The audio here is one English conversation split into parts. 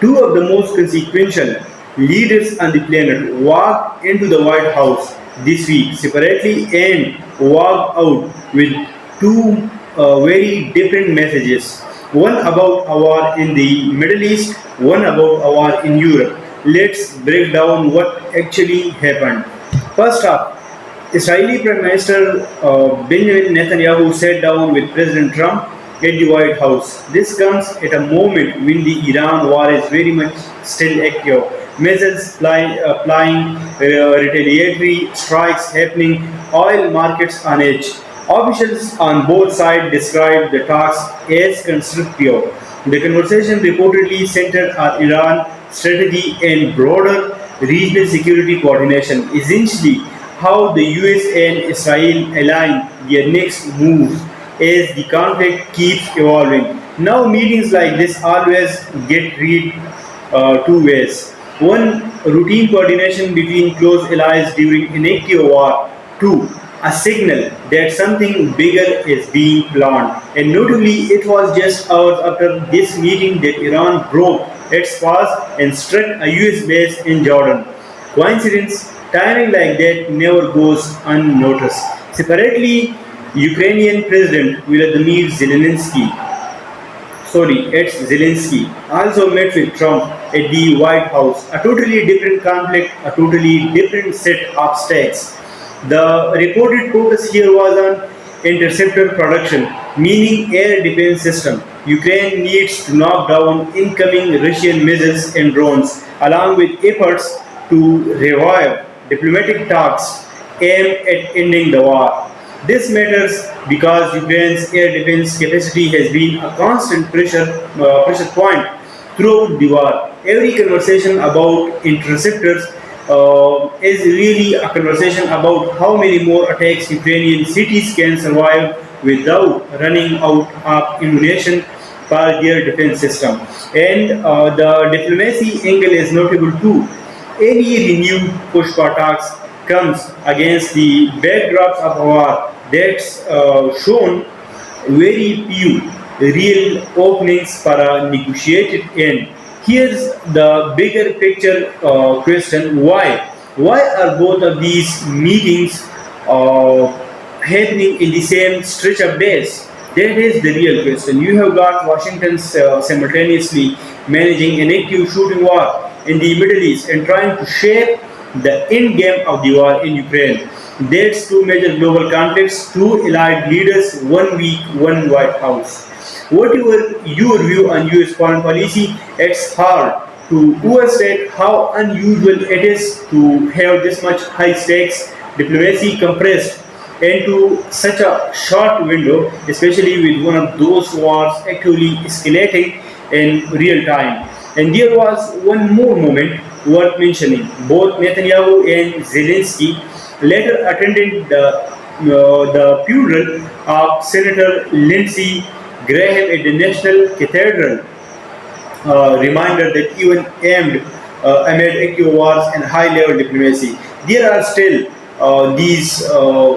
Two of the most consequential leaders on the planet walked into the White House this week separately and walked out with two very different messages. One about a war in the Middle East, one about a war in Europe. Let's break down what actually happened. First up, Israeli Prime Minister Benjamin Netanyahu sat down with President Trump at the White House. This comes at a moment when the Iran war is very much still active. Missiles flying, retaliatory strikes happening, oil markets on edge. Officials on both sides described the talks as constructive. The conversation reportedly centered on Iran strategy and broader regional security coordination, essentially how the US and Israel align their next moves as the conflict keeps evolving. Now, meetings like this always get read two ways. One, routine coordination between close allies during an active war. Two, a signal that something bigger is being planned. And notably, it was just hours after this meeting that Iran broke its fast and struck a US base in Jordan. Coincidence? Timing like that never goes unnoticed. Separately, Ukrainian President Volodymyr Zelensky also met with Trump at the White House. A totally different conflict, a totally different set of stakes. The reported focus here was on interceptor production, meaning air defense system. Ukraine needs to knock down incoming Russian missiles and drones, along with efforts to revive diplomatic talks aimed at ending the war. This matters because Ukraine's air defense capacity has been a constant pressure point throughout the war. Every conversation about interceptors is really a conversation about how many more attacks Ukrainian cities can survive without running out of ammunition for their defense system. And the diplomacy angle is notable too. Any renewed push for talks comes against the backdrops of a war that's shown very few real openings for a negotiated end. Here's the bigger picture question: Why? Why are both of these meetings happening in the same stretch of days? That is the real question. You have got Washington simultaneously managing an active shooting war in the Middle East and trying to shape the end game of the war in Ukraine. That's two major global conflicts, two allied leaders, 1 week, one White House. Whatever your view on US foreign policy, it's hard to overstate how unusual it is to have this much high stakes diplomacy compressed into such a short window, especially with one of those wars actually escalating in real time. And there was one more moment worth mentioning. Both Netanyahu and Zelensky later attended the funeral of Senator Lindsey Graham at the National Cathedral, reminder that even amid active wars and high-level diplomacy, there are still these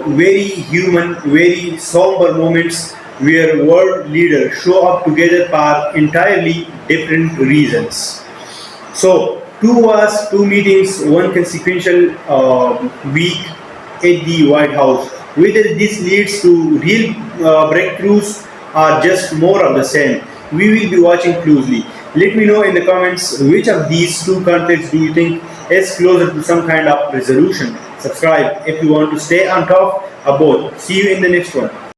very human, very somber moments where world leaders show up together for entirely different reasons. So, two wars, two meetings, one consequential week at the White House. Whether this leads to real breakthroughs or just more of the same, we will be watching closely. Let me know in the comments which of these two conflicts do you think is closer to some kind of resolution. Subscribe if you want to stay on top of both. See you in the next one.